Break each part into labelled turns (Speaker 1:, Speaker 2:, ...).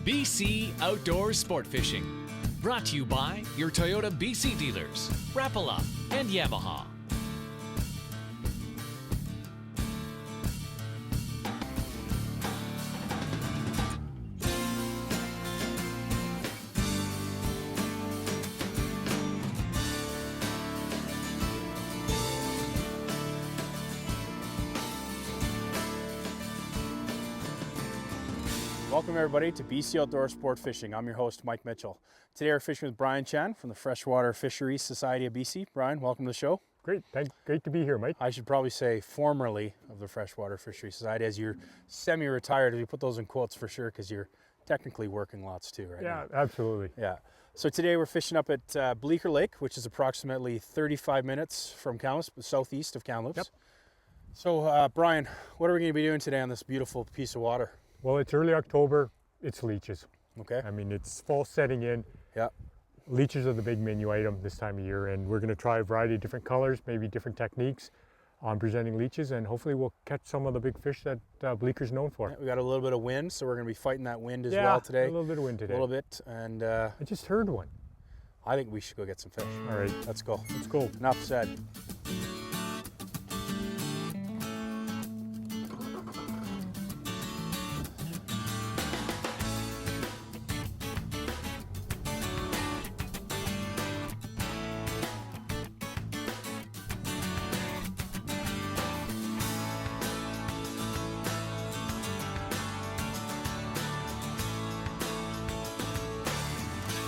Speaker 1: BC Outdoor Sport Fishing. Brought to you by your Toyota BC dealers, Rapala and Yamaha.
Speaker 2: Welcome everybody to BC Outdoor Sport Fishing. I'm your host, Mike Mitchell. Today we're fishing with Brian Chan from the Freshwater Fisheries Society of BC. Brian, welcome to the show.
Speaker 3: Great to be here, Mike.
Speaker 2: I should probably say formerly of the Freshwater Fisheries Society, as you're semi-retired. We put those in quotes for sure because you're technically working lots too right now.
Speaker 3: Yeah, absolutely.
Speaker 2: Yeah. So today we're fishing up at Bleeker Lake, which is approximately 35 minutes from Kamloops, southeast of Kamloops.
Speaker 3: Yep.
Speaker 2: So Brian, what are we going to be doing today on this beautiful piece of water?
Speaker 3: Well, it's early October. It's leeches.
Speaker 2: Okay.
Speaker 3: I mean, it's fall setting in.
Speaker 2: Yeah.
Speaker 3: Leeches are the big menu item this time of year, and we're going to try a variety of different colors, maybe different techniques on presenting leeches, and hopefully we'll catch some of the big fish that Bleeker's known for.
Speaker 2: Yeah, we got a little bit of wind, so we're going to be fighting that wind as well today.
Speaker 3: A little bit of wind today.
Speaker 2: A little bit, and
Speaker 3: I just heard one.
Speaker 2: I think we should go get some fish.
Speaker 3: All right,
Speaker 2: let's go.
Speaker 3: Let's go.
Speaker 2: Enough said.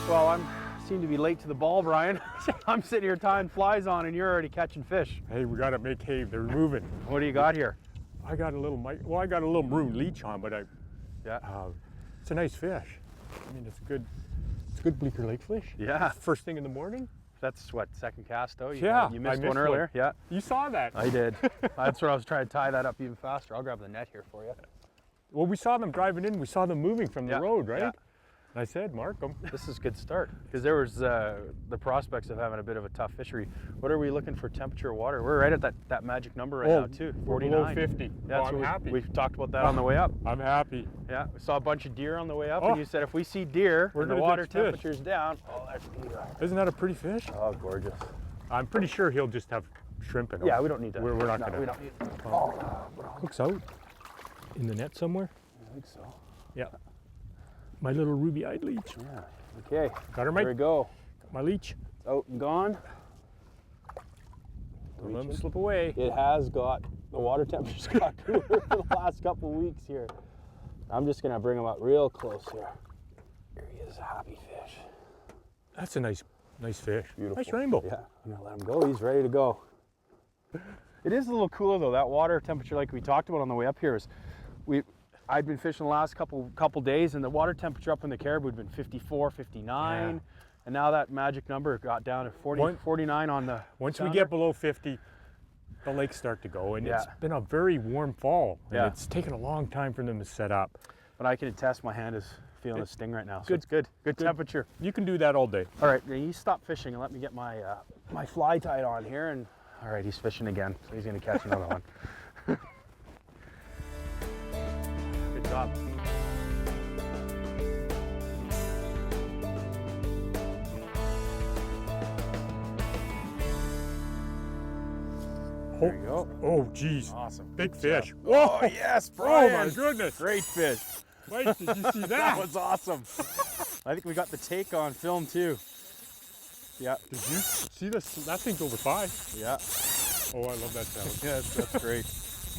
Speaker 2: Well, I seem to be late to the ball, Brian. I'm sitting here tying flies on and you're already catching fish.
Speaker 3: Hey, we got to make hay. They're moving.
Speaker 2: What do you got here?
Speaker 3: I got a little maroon leech on, but it's a nice fish. I mean, it's a good Bleeker Lake fish.
Speaker 2: Yeah.
Speaker 3: First thing in the morning.
Speaker 2: That's what, second cast though? You missed one earlier. Yeah.
Speaker 3: You saw that.
Speaker 2: I did. That's where I was trying to tie that up even faster. I'll grab the net here for you.
Speaker 3: Well, we saw them driving in. We saw them moving from the road, right?
Speaker 2: Yeah.
Speaker 3: I said, mark them.
Speaker 2: This is a good start because there was the prospects of having a bit of a tough fishery. What are we looking for temperature of water? We're right at that magic number right now too, 49.
Speaker 3: Below 50.
Speaker 2: Yeah,
Speaker 3: I'm happy.
Speaker 2: We've talked about that on the way up.
Speaker 3: I'm happy.
Speaker 2: Yeah, we saw a bunch of deer on the way up, and you said if we see deer and the water temperature's down,
Speaker 3: Isn't that a pretty fish?
Speaker 2: Oh, gorgeous.
Speaker 3: I'm pretty sure he'll just have shrimp in him.
Speaker 2: Yeah, we don't need that.
Speaker 3: We're not gonna.
Speaker 2: We don't need that.
Speaker 3: Hooks out in the net somewhere.
Speaker 2: I think so.
Speaker 3: Yeah. My little ruby-eyed leech.
Speaker 2: Yeah. Okay.
Speaker 3: Got her, Mike.
Speaker 2: There we go.
Speaker 3: Got my leech.
Speaker 2: It's out and gone.
Speaker 3: Don't let him slip away.
Speaker 2: It has got, the water temperature's got cooler for the last couple weeks here. I'm just gonna bring him up real close here. Here he is, a happy fish.
Speaker 3: That's a nice fish.
Speaker 2: Beautiful.
Speaker 3: Nice rainbow.
Speaker 2: Yeah, I'm gonna let him go. He's ready to go. It is a little cooler though. That water temperature, like we talked about on the way up here, is I'd been fishing the last couple days, and the water temperature up in the Caribou had been 54, 59, and now that magic number got down to 49 on the
Speaker 3: Once
Speaker 2: sounder.
Speaker 3: we get below 50, the lakes start to go, and it's been a very warm fall, and it's taken a long time for them to set up.
Speaker 2: But I can attest my hand is feeling a sting right now, so it's good temperature.
Speaker 3: You can do that all day.
Speaker 2: All right, now you stop fishing and let me get my my fly tied on here, and all right, he's fishing again, so he's gonna catch another one. Good job. There you go.
Speaker 3: Oh, geez.
Speaker 2: Awesome.
Speaker 3: Big fish.
Speaker 2: Whoa, yes, Brian.
Speaker 3: Oh, my goodness.
Speaker 2: Great fish.
Speaker 3: Mike, did you see that?
Speaker 2: That was awesome. I think we got the take on film too. Yeah.
Speaker 3: Did you see this? That thing's over 5.
Speaker 2: Yeah.
Speaker 3: Oh, I love that sound.
Speaker 2: Yes, that's great.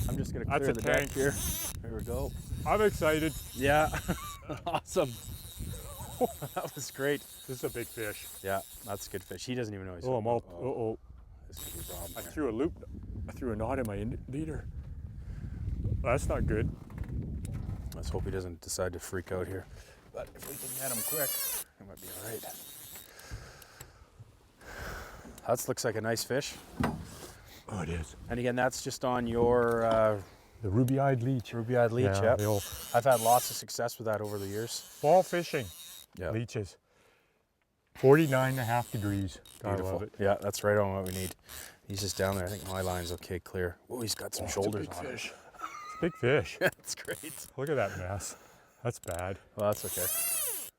Speaker 2: I'm just gonna clear the deck here. There we go.
Speaker 3: I'm excited.
Speaker 2: Yeah. Awesome. That was great.
Speaker 3: This is a big fish.
Speaker 2: Yeah, that's a good fish. He doesn't even know he's.
Speaker 3: Oh, I'm all. Uh-oh.
Speaker 2: This could be a problem.
Speaker 3: I threw a loop. I threw a knot in my leader. That's not good.
Speaker 2: Let's hope he doesn't decide to freak out here. But if we can get him quick, it might be all right. That looks like a nice fish.
Speaker 3: Oh, it is.
Speaker 2: And again, that's just on your
Speaker 3: the ruby-eyed leech.
Speaker 2: Ruby-eyed leech, yeah.
Speaker 3: Yep.
Speaker 2: I've had lots of success with that over the years.
Speaker 3: Fall fishing.
Speaker 2: Yeah.
Speaker 3: Leeches. 49.5 degrees. Gotta love it.
Speaker 2: Yeah, that's right on what we need. He's just down there. I think my line's okay, clear. Oh, he's got some shoulders on
Speaker 3: fish.
Speaker 2: it.
Speaker 3: Big fish.
Speaker 2: That's great.
Speaker 3: Look at that mess. That's bad.
Speaker 2: Well, that's okay. If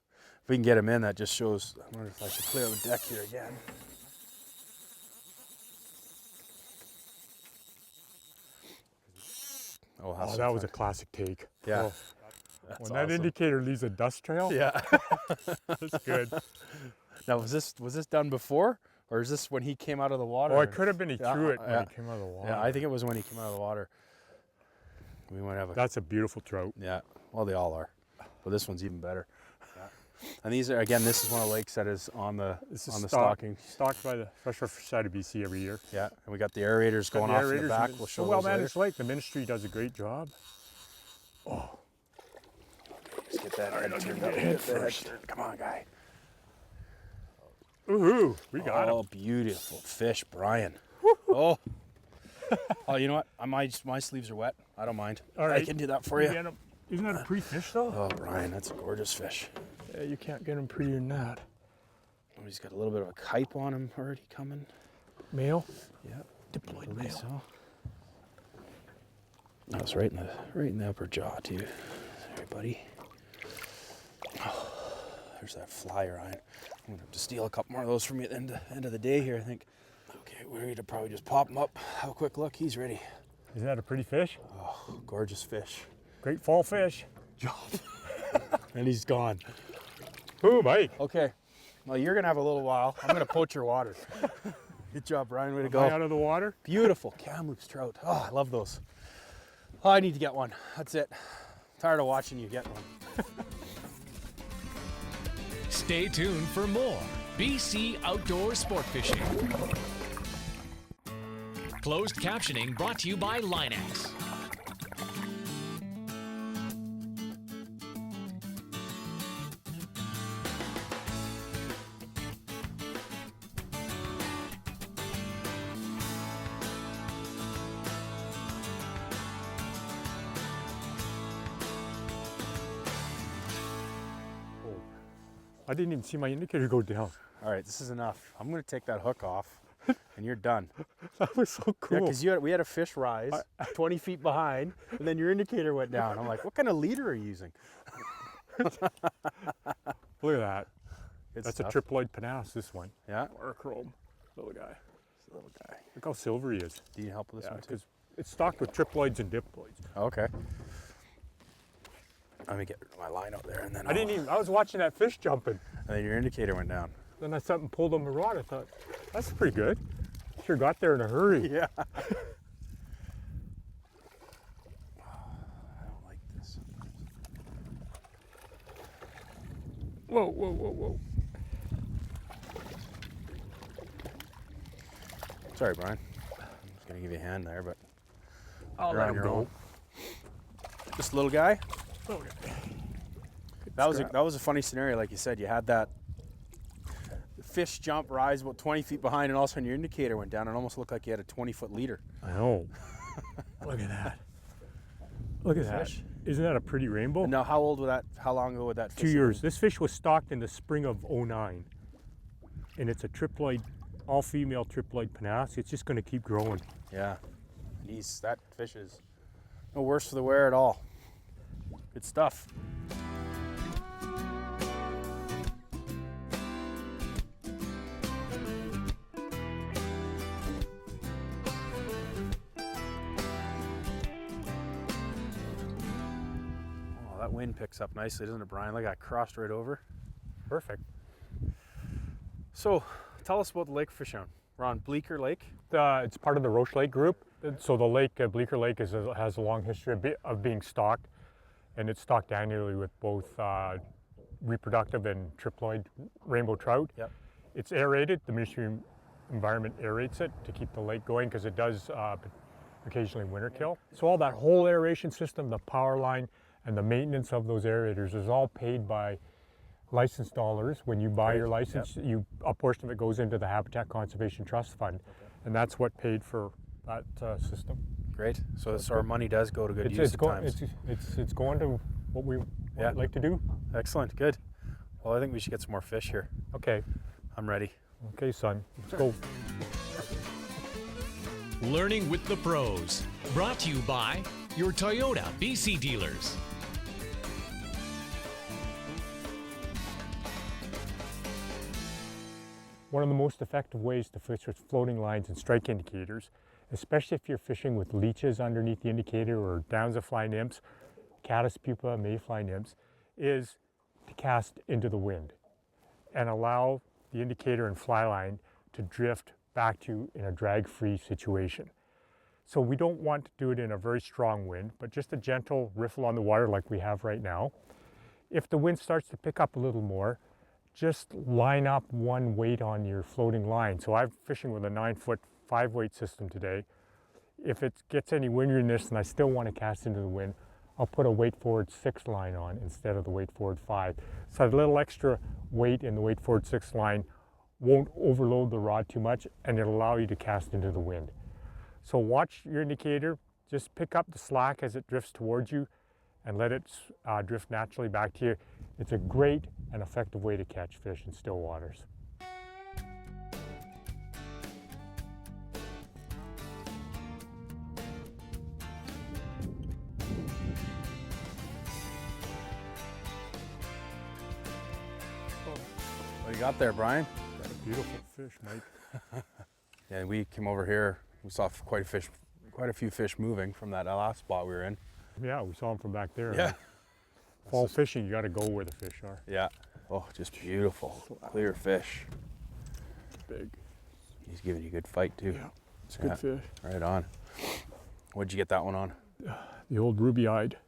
Speaker 2: we can get him in, that just shows. I wonder if I should clear the deck here again. Oh,
Speaker 3: Oh, that was a classic take.
Speaker 2: Yeah.
Speaker 3: Oh,
Speaker 2: That's
Speaker 3: when that
Speaker 2: awesome.
Speaker 3: indicator leaves a dust trail,
Speaker 2: Yeah.
Speaker 3: that's good.
Speaker 2: Now, was this done before, or is this when he came out of the water?
Speaker 3: Oh, it could have been he
Speaker 2: Yeah,
Speaker 3: threw it when
Speaker 2: yeah.
Speaker 3: he came out of the water.
Speaker 2: Yeah, I think it was when he came out of the water. We might have a.
Speaker 3: That's a beautiful trout.
Speaker 2: Yeah. Well, they all are, but this one's even better. Yeah. And these are, again, this is one of the lakes that is on the stocking.
Speaker 3: Stocked by the Freshwater Society of BC every year.
Speaker 2: Yeah, and we got the aerators going off in the back. We'll show
Speaker 3: well
Speaker 2: those later.
Speaker 3: managed lake. The ministry does a great job. Oh,
Speaker 2: Let's get that head turned up. Get the head turned. Come on, guy.
Speaker 3: ooh, we got
Speaker 2: Oh,
Speaker 3: him.
Speaker 2: beautiful fish, Brian. Oh. Oh, you know what? My sleeves are wet. I don't mind.
Speaker 3: All
Speaker 2: I
Speaker 3: right.
Speaker 2: can do that for
Speaker 3: You
Speaker 2: you.
Speaker 3: get him. Isn't that a pretty fish though?
Speaker 2: Oh, Brian, that's a gorgeous fish.
Speaker 3: Yeah, you can't get him prettier than that.
Speaker 2: Oh, he's got a little bit of a kype on him already coming.
Speaker 3: Male?
Speaker 2: Yeah,
Speaker 3: Diploid
Speaker 2: I believe
Speaker 3: male.
Speaker 2: so. That was right in the upper jaw too. Sorry, buddy. Oh, there's that fly, Ryan. I'm gonna have to steal a couple more of those from you at the end of the day here, I think. Okay, we're ready to probably just pop him up. Have a quick look. He's ready.
Speaker 3: Isn't that a pretty fish?
Speaker 2: Oh, gorgeous fish.
Speaker 3: Great fall fish.
Speaker 2: And he's gone.
Speaker 3: Ooh, Mike.
Speaker 2: Okay. Well, you're gonna have a little while. I'm gonna poach your water. Good job, Brian. Way to
Speaker 3: Fly
Speaker 2: go.
Speaker 3: out of the water.
Speaker 2: Beautiful Kamloops trout. Oh, I love those. Oh, I need to get one. That's it. Tired of watching you get one.
Speaker 1: Stay tuned for more BC Outdoor Sport Fishing. Closed captioning brought to you by Linex.
Speaker 3: I didn't even see my indicator go down.
Speaker 2: All right, this is enough. I'm gonna take that hook off, and you're done.
Speaker 3: That was so
Speaker 2: Yeah,
Speaker 3: cool.
Speaker 2: because we had a fish rise 20 feet behind, and then your indicator went down. I'm like, what kind of leader are you using?
Speaker 3: Look at that.
Speaker 2: Good
Speaker 3: That's
Speaker 2: stuff.
Speaker 3: a triploid panace, this one.
Speaker 2: Yeah,
Speaker 3: Or a chrome. Little guy.
Speaker 2: it's a little guy.
Speaker 3: Look how silver he is.
Speaker 2: Do you need help with this
Speaker 3: Yeah,
Speaker 2: one too?
Speaker 3: because it's stocked with triploids and diploids.
Speaker 2: Okay. Let me get my line out there, and then
Speaker 3: I was watching that fish jumping.
Speaker 2: And then your indicator went down.
Speaker 3: Then I something pulled on my rod. I thought, that's pretty good. Sure got there in a hurry.
Speaker 2: Yeah. I don't like this.
Speaker 3: Whoa, whoa, whoa, whoa.
Speaker 2: Sorry, Brian. I'm just gonna give you a hand there, but
Speaker 3: I'll
Speaker 2: you're
Speaker 3: let
Speaker 2: on
Speaker 3: him
Speaker 2: your
Speaker 3: go.
Speaker 2: own. This little guy.
Speaker 3: Okay.
Speaker 2: That was a funny scenario, like you said. You had that fish jump, rise about 20 feet behind, and all of a sudden your indicator went down. It almost looked like you had a 20-foot leader.
Speaker 3: I know. Look at that. Look at that.
Speaker 2: Fish.
Speaker 3: Isn't that a pretty rainbow?
Speaker 2: And now, how long ago would that fish
Speaker 3: 2
Speaker 2: have
Speaker 3: years.
Speaker 2: been?
Speaker 3: This fish was stocked in the spring of '09. And it's a triploid, all-female triploid panace. It's just going to keep growing.
Speaker 2: Yeah. That fish is no worse for the wear at all. Good stuff. Oh, that wind picks up nicely, doesn't it, Brian? Like I crossed right over.
Speaker 3: Perfect.
Speaker 2: So, tell us about the lake fish on. We're on Bleeker Lake.
Speaker 3: It's part of the Roche Lake group. So the lake, Bleeker Lake, has a long history of being stocked, and it's stocked annually with both reproductive and triploid rainbow trout.
Speaker 2: Yep.
Speaker 3: It's aerated. The Ministry Environment aerates it to keep the lake going because it does occasionally winter kill. So all that whole aeration system, the power line, and the maintenance of those aerators is all paid by license dollars. When you buy your license, a portion of it goes into the Habitat Conservation Trust Fund, and that's what paid for that system.
Speaker 2: Great. So our money does go to good use at times.
Speaker 3: It's going to what we like to do.
Speaker 2: Excellent. Good. Well, I think we should get some more fish here.
Speaker 3: Okay.
Speaker 2: I'm ready.
Speaker 3: Okay, son. Let's go.
Speaker 1: Learning with the pros. Brought to you by your Toyota BC dealers.
Speaker 3: One of the most effective ways to fish with floating lines and strike indicators, especially if you're fishing with leeches underneath the indicator or damselfly nymphs, caddis pupa, mayfly nymphs, is to cast into the wind and allow the indicator and fly line to drift back to you in a drag-free situation. So we don't want to do it in a very strong wind, but just a gentle riffle on the water like we have right now. If the wind starts to pick up a little more, just line up one weight on your floating line. So I'm fishing with a 9-foot 5-weight system today. If it gets any windier than this and I still want to cast into the wind, I'll put a weight forward 6 line on instead of the weight forward 5. So a little extra weight in the weight forward 6 line won't overload the rod too much, and it'll allow you to cast into the wind. So watch your indicator, just pick up the slack as it drifts towards you and let it drift naturally back to you. It's a great and effective way to catch fish in still waters.
Speaker 2: What do you got there, Brian?
Speaker 3: Got a beautiful fish, Mike.
Speaker 2: Yeah, we came over here. We saw quite a few fish moving from that last spot we were in.
Speaker 3: Yeah, we saw them from back there.
Speaker 2: Yeah.
Speaker 3: Fall fishing, you got to go where the fish are.
Speaker 2: Yeah. Oh, just beautiful, clear fish.
Speaker 3: Big.
Speaker 2: He's giving you a good fight too.
Speaker 3: Yeah, it's a good fish.
Speaker 2: Right on. What'd you get that one on?
Speaker 3: The old ruby-eyed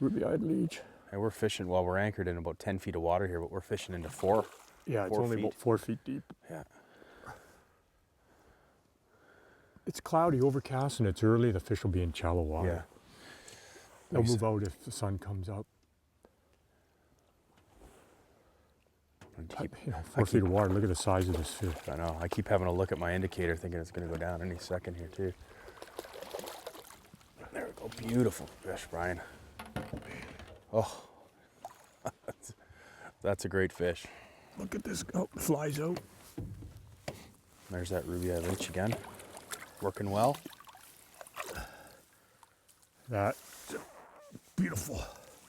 Speaker 3: leech.
Speaker 2: And we're fishing, well, we're anchored in about 10 feet of water here, but we're fishing into 4.
Speaker 3: Yeah, it's
Speaker 2: 4
Speaker 3: only
Speaker 2: feet.
Speaker 3: about 4 feet deep.
Speaker 2: Yeah.
Speaker 3: It's cloudy, overcast, and it's early. The fish will be in shallow water.
Speaker 2: Yeah.
Speaker 3: They'll move out if the sun comes up. You know, 4 feet of water. Look at the size of this fish.
Speaker 2: I know. I keep having a look at my indicator thinking it's going to go down any second here too. There we go. Beautiful fish, Brian. Oh, that's a great fish.
Speaker 3: Look at this. Oh, it flies out.
Speaker 2: There's that ruby-eyed leech again. Working well.
Speaker 3: That's beautiful.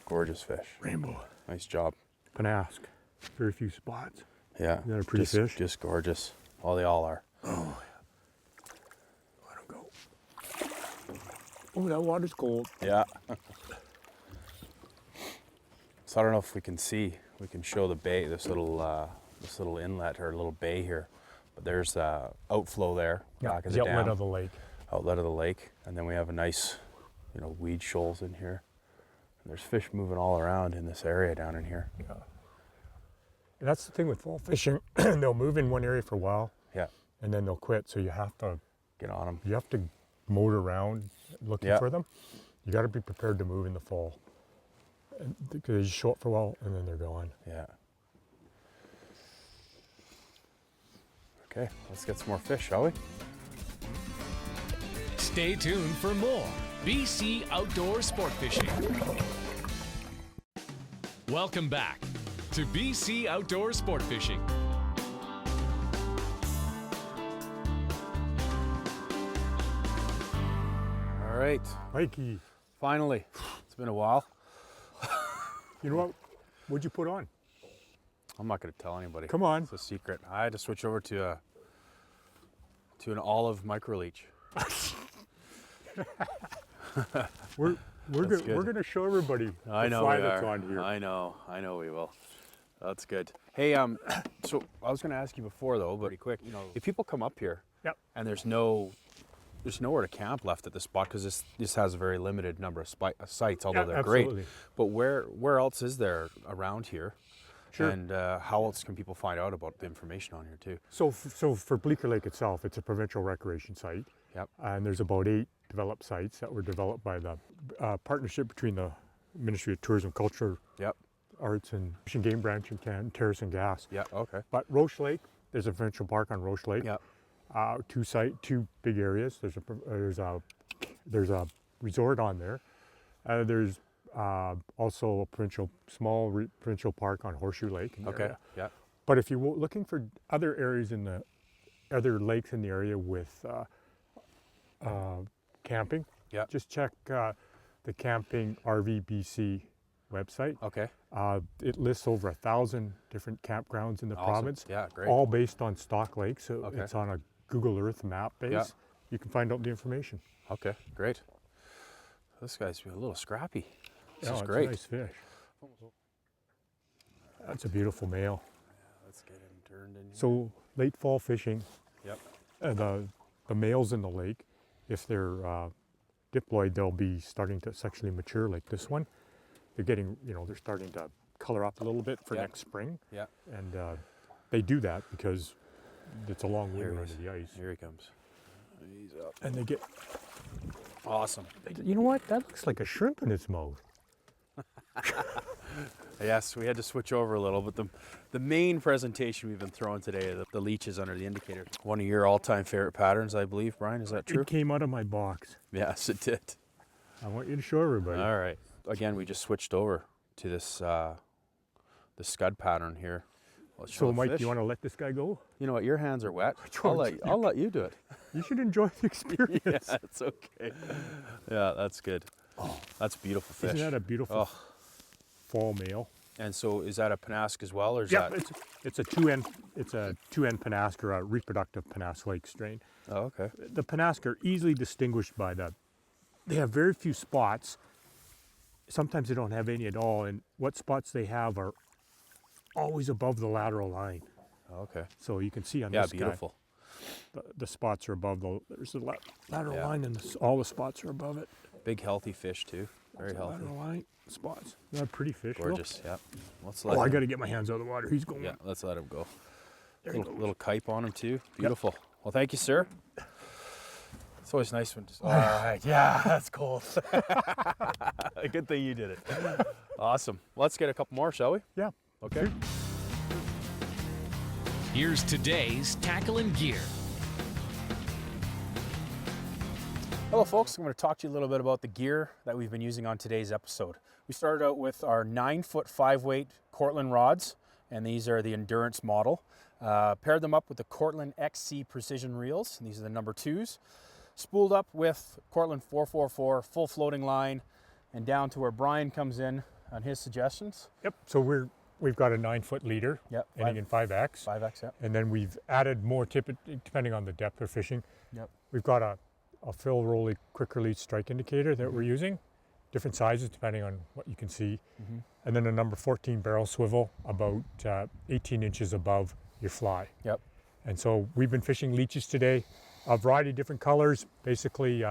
Speaker 2: Gorgeous fish.
Speaker 3: Rainbow.
Speaker 2: Nice job.
Speaker 3: Panask. Very few spots.
Speaker 2: Yeah.
Speaker 3: Isn't that a pretty fish?
Speaker 2: Just gorgeous. Oh, they all are.
Speaker 3: Oh, yeah. Let him go. Oh, that water's cold.
Speaker 2: Yeah. So I don't know if we can show the bay, this little inlet or little bay here, but there's outflow there, back of the dam.
Speaker 3: Outlet of the lake.
Speaker 2: Outlet of the lake, and then we have a nice, weed shoals in here. And there's fish moving all around in this area down in here.
Speaker 3: Yeah. And that's the thing with fall fishing. They'll move in one area for a while.
Speaker 2: Yeah.
Speaker 3: And then they'll quit. So you have to
Speaker 2: get on them.
Speaker 3: You have to motor around looking for them. You got to be prepared to move in the fall. Because they just show up for a while and then they're gone.
Speaker 2: Yeah. Okay, let's get some more fish, shall we?
Speaker 1: Stay tuned for more BC Outdoor Sport Fishing. Welcome back to BC Outdoor Sport Fishing.
Speaker 2: All right,
Speaker 3: Mikey.
Speaker 2: finally. It's been a while.
Speaker 3: You know what? What'd you put on?
Speaker 2: I'm not going to tell anybody.
Speaker 3: Come on.
Speaker 2: It's a secret. I had to switch over to an olive micro leech.
Speaker 3: We're going to show everybody the fly that's on here.
Speaker 2: I know we will. That's good. Hey, so I was going to ask you before though, but pretty quick. If people come up here, and there's nowhere to camp left at this spot because this has a very limited number of sites, although they're
Speaker 3: absolutely
Speaker 2: great. But where else is there around here?
Speaker 3: Sure.
Speaker 2: And how else can people find out about the information on here too?
Speaker 3: So for Bleeker Lake itself, it's a provincial recreation site.
Speaker 2: Yep.
Speaker 3: And there's about 8 developed sites that were developed by the partnership between the Ministry of Tourism, Culture, Arts and Fish and Game Branch and Terrace and Gas.
Speaker 2: Yeah. Okay.
Speaker 3: But Roche Lake, there's a provincial park on Roche Lake.
Speaker 2: Yep.
Speaker 3: 2 big areas. There's a resort on there. There's also a small provincial park on Horseshoe Lake.
Speaker 2: Okay.
Speaker 3: Area.
Speaker 2: Yeah.
Speaker 3: But if you're looking for other areas in the other lakes in the area with camping, just check the Camping RV BC website.
Speaker 2: Okay.
Speaker 3: It lists over 1,000 different campgrounds in the
Speaker 2: Awesome.
Speaker 3: province,
Speaker 2: Yeah, great.
Speaker 3: all based on stock lakes. So
Speaker 2: Okay.
Speaker 3: it's on a Google Earth map base.
Speaker 2: Yeah.
Speaker 3: You can find out the information.
Speaker 2: Okay, great. This guy's a little scrappy. This
Speaker 3: Yeah,
Speaker 2: is
Speaker 3: it's
Speaker 2: great.
Speaker 3: a nice fish. That's a beautiful male.
Speaker 2: Let's get him turned in.
Speaker 3: So late fall fishing,
Speaker 2: Yep.
Speaker 3: the males in the lake, if they're diploid, they'll be starting to sexually mature like this one. They're getting, they're starting to color up a little bit for
Speaker 2: Yeah.
Speaker 3: next spring.
Speaker 2: Yeah.
Speaker 3: And they do that because it's a long
Speaker 2: Here
Speaker 3: winter
Speaker 2: he
Speaker 3: under the ice.
Speaker 2: Here he comes. He's up.
Speaker 3: And they get,
Speaker 2: Awesome.
Speaker 3: you know what? That looks like a shrimp in its mouth.
Speaker 2: Yes, we had to switch over a little, but the main presentation we've been throwing today, the leeches under the indicator. One of your all-time favorite patterns, I believe, Brian. Is that true?
Speaker 3: It came out of my box.
Speaker 2: Yes, it did.
Speaker 3: I want you to show everybody.
Speaker 2: All right. Again, we just switched over to this the scud pattern here. Let's show
Speaker 3: So
Speaker 2: the
Speaker 3: Mike,
Speaker 2: fish.
Speaker 3: you want to let this guy go?
Speaker 2: You know what? Your hands are wet.
Speaker 3: George,
Speaker 2: I'll let you do it.
Speaker 3: You should enjoy the experience.
Speaker 2: Yeah, that's okay. Yeah, that's good. Oh, that's a beautiful fish.
Speaker 3: Isn't that a beautiful fall male?
Speaker 2: And so, is that a Penasque as well, or is
Speaker 3: Yeah,
Speaker 2: that?
Speaker 3: it's a two-end Penasque, or a reproductive Penasque Lake strain.
Speaker 2: Oh, okay.
Speaker 3: The Penasque are easily distinguished by they have very few spots. Sometimes they don't have any at all, and what spots they have are always above the lateral line.
Speaker 2: Oh, okay.
Speaker 3: So you can see on
Speaker 2: Yeah,
Speaker 3: this
Speaker 2: beautiful.
Speaker 3: guy, the spots are above there's the lateral
Speaker 2: Yeah.
Speaker 3: line, and all the spots are above it.
Speaker 2: Big healthy fish too. Very healthy.
Speaker 3: Lateral line spots. They're pretty fish. Will.
Speaker 2: Gorgeous. Yeah. Let's let
Speaker 3: Oh, I
Speaker 2: him,
Speaker 3: got to get my hands out of the water. He's going.
Speaker 2: yeah, let's let him go.
Speaker 3: There he
Speaker 2: Little,
Speaker 3: goes.
Speaker 2: little kipe on him too. Beautiful. Well, thank you, sir. It's always nice when. All right. Yeah, that's cold. Good thing you did it. Awesome. Let's get a couple more, shall we?
Speaker 3: Yeah.
Speaker 2: Okay.
Speaker 1: Here's today's tackle and gear.
Speaker 2: Hello folks, I'm going to talk to you a little bit about the gear that we've been using on today's episode. We started out with our 9-foot 5-weight Cortland rods, and these are the Endurance model. Paired them up with the Cortland XC Precision reels, and these are the number 2s. Spooled up with Cortland 444 full floating line, and down to where Brian comes in on his suggestions.
Speaker 3: Yep. So we've got a 9-foot leader,
Speaker 2: Yep,
Speaker 3: ending in 5X.
Speaker 2: 5X, yep.
Speaker 3: And then we've added more depending on the depth of fishing.
Speaker 2: Yep.
Speaker 3: We've got a Phil Rowley quick release strike indicator that we're using, different sizes depending on what you can see. And then a number 14 barrel swivel about 18 inches above your fly.
Speaker 2: Yep.
Speaker 3: And so we've been fishing leeches today, a variety of different colors, basically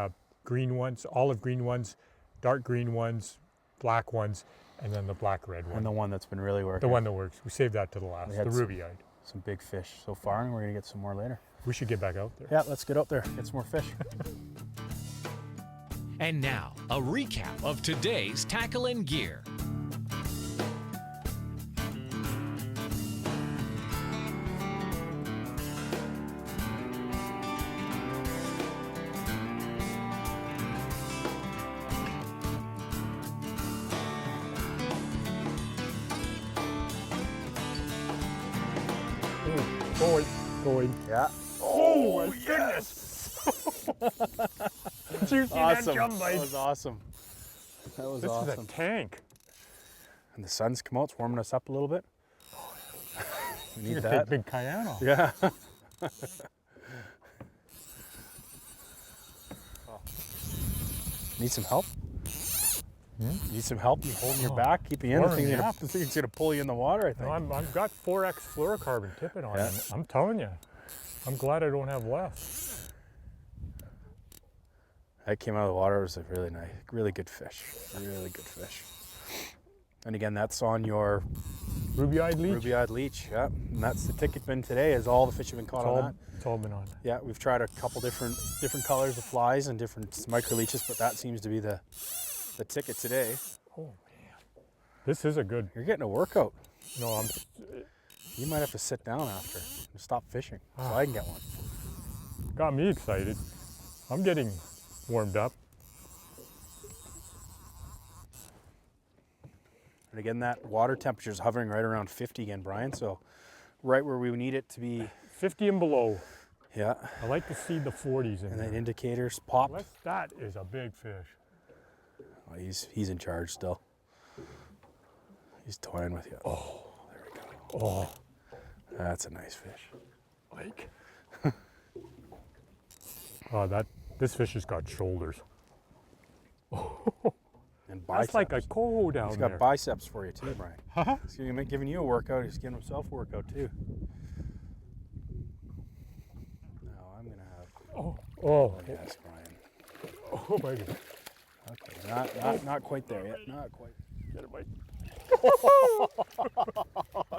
Speaker 3: green ones, olive green ones, dark green ones, black ones, and then the black red one.
Speaker 2: And the one that's been really working.
Speaker 3: The one that works. We saved that to the last,
Speaker 2: had
Speaker 3: the
Speaker 2: some-
Speaker 3: ruby-eyed.
Speaker 2: Some big fish so far, and we're going to get some more later.
Speaker 3: We should get back out there.
Speaker 2: Yeah, let's get out there, get some more fish.
Speaker 1: And now, a recap of today's tackle and gear.
Speaker 3: Going.
Speaker 2: Yeah.
Speaker 3: Oh my goodness! Did you see that jump
Speaker 2: That
Speaker 3: bite?
Speaker 2: was awesome. That was
Speaker 3: This
Speaker 2: awesome.
Speaker 3: is a tank.
Speaker 2: And the sun's come out, it's warming us up a little bit. We need
Speaker 3: Take
Speaker 2: that.
Speaker 3: big cayenne off.
Speaker 2: Yeah. Need some help? Need some help? You holding your back, keeping you in? I think
Speaker 3: warming me
Speaker 2: the thing's gonna pull you in the water, I think.
Speaker 3: No, I've got 4X fluorocarbon tippet on
Speaker 2: Yeah.
Speaker 3: it. I'm telling you, I'm glad I don't have less.
Speaker 2: That came out of the water. It was a really nice, really good fish. Really good fish. And again, that's on your
Speaker 3: Ruby-eyed leech.
Speaker 2: ruby-eyed leech. Yeah, and that's the ticket bin today. Is all the fish have been caught on that.
Speaker 3: It's all been on.
Speaker 2: Yeah, we've tried a couple different colors of flies and different micro leeches, but that seems to be the ticket today.
Speaker 3: Oh man, this is a good.
Speaker 2: You're getting a workout.
Speaker 3: No,
Speaker 2: You might have to sit down after and stop fishing so I can get one.
Speaker 3: got me excited. I'm getting warmed up.
Speaker 2: And again, that water temperature is hovering right around 50 again, Brian. So right where we need it to be.
Speaker 3: 50 and below.
Speaker 2: Yeah.
Speaker 3: I like to see the 40s in
Speaker 2: And
Speaker 3: there.
Speaker 2: that indicator's popped.
Speaker 3: That is a big fish.
Speaker 2: Oh, he's in charge still. He's toying with you. Oh, there we go. Oh, that's a nice fish.
Speaker 3: Like, this fish has got shoulders.
Speaker 2: And biceps.
Speaker 3: That's like a coho down
Speaker 2: He's
Speaker 3: there.
Speaker 2: got biceps for you too, Brian. He's giving you a workout. He's giving himself a workout too. Now I'm gonna have.
Speaker 3: Oh,
Speaker 2: Yes, Brian.
Speaker 3: oh my God.
Speaker 2: Okay, not quite there yet. Not quite.
Speaker 3: Get it, Mike.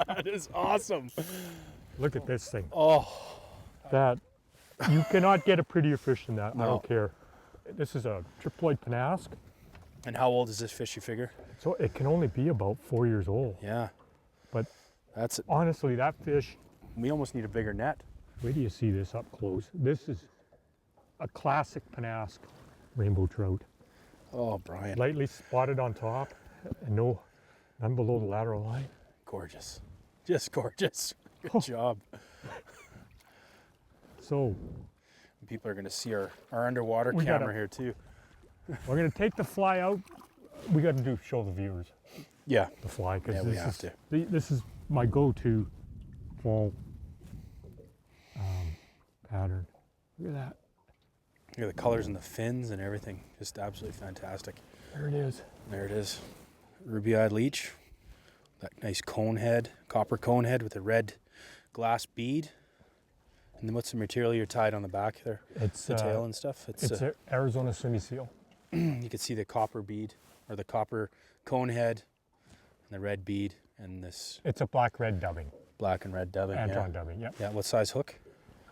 Speaker 2: That is awesome.
Speaker 3: Look at this thing.
Speaker 2: Oh,
Speaker 3: That, you cannot get a prettier fish than that. I
Speaker 2: No.
Speaker 3: don't care. This is a triploid penasque,
Speaker 2: and how old is this fish? You figure?
Speaker 3: so it can only be about 4 years old.
Speaker 2: Yeah,
Speaker 3: But
Speaker 2: that's.
Speaker 3: honestly, that fish,
Speaker 2: We almost need a bigger net.
Speaker 3: wait till you see this up close. This is a classic penasque rainbow trout.
Speaker 2: Oh, Brian,
Speaker 3: Lightly spotted on top and none below the lateral line.
Speaker 2: gorgeous, just gorgeous. Good job.
Speaker 3: So
Speaker 2: People are going to see our underwater
Speaker 3: We
Speaker 2: camera
Speaker 3: gotta-
Speaker 2: here too.
Speaker 3: we're gonna take the fly out. We got to show the viewers
Speaker 2: Yeah,
Speaker 3: the fly, because
Speaker 2: Yeah, we have to.
Speaker 3: This is my go-to fall pattern. Look at that.
Speaker 2: look at the colors and the fins and everything. Just absolutely fantastic.
Speaker 3: There it is.
Speaker 2: There it is. Ruby-eyed leech. That nice cone head, copper cone head with a red glass bead. And then what's the material you're tied on the back there?
Speaker 3: It's
Speaker 2: The tail and stuff.
Speaker 3: It's an Arizona semi-seal.
Speaker 2: You can see the copper bead or the copper cone head and the red bead and this
Speaker 3: It's a black-red dubbing,
Speaker 2: black and red dubbing.
Speaker 3: Anton dubbing. Yep.
Speaker 2: Yeah, what size hook?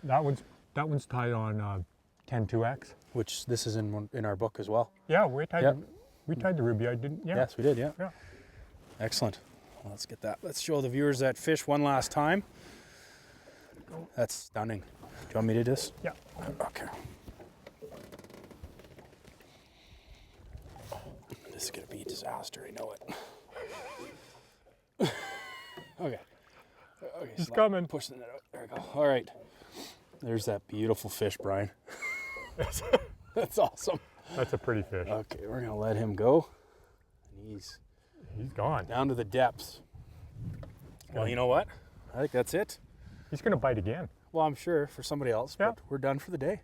Speaker 3: That one's tied on 10-2X.
Speaker 2: Which this is in our book as well.
Speaker 3: Yeah, we tied
Speaker 2: Yep.
Speaker 3: the ruby. I didn't. Yeah.
Speaker 2: Yes, we did, yeah.
Speaker 3: Yeah.
Speaker 2: Excellent. Well, let's get that. Let's show the viewers that fish one last time. That's stunning. Do you want me to do this?
Speaker 3: Yeah.
Speaker 2: Okay. This is gonna be a disaster, I know it. Okay. Okay.
Speaker 3: He's
Speaker 2: so
Speaker 3: coming.
Speaker 2: Push the net out. There we go. All right. There's that beautiful fish, Brian. That's awesome.
Speaker 3: That's a pretty fish.
Speaker 2: Okay, we're gonna let him go. And he's
Speaker 3: He's gone.
Speaker 2: down to the depths. Well, you know what? I think that's it.
Speaker 3: He's gonna bite again.
Speaker 2: Well, I'm sure for somebody else,
Speaker 3: Yeah.
Speaker 2: but we're done for the day.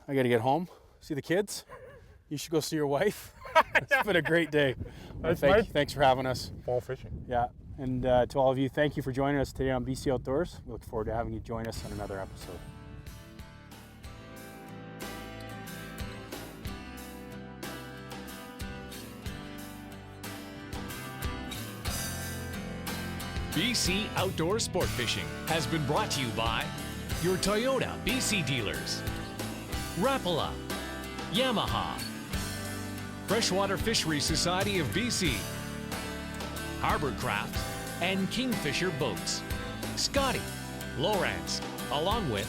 Speaker 2: I got to get home, see the kids. You should go see your wife. It's been a great day.
Speaker 3: That's
Speaker 2: Thank
Speaker 3: right.
Speaker 2: you. Thanks for having us.
Speaker 3: Fall fishing.
Speaker 2: Yeah, and to all of you, thank you for joining us today on BC Outdoors. We look forward to having you join us on another episode.
Speaker 1: BC Outdoor Sport Fishing has been brought to you by your Toyota BC dealers, Rapala, Yamaha, Freshwater Fisheries Society of BC, Harborcraft, and Kingfisher Boats, Scotty, Lowrance, along with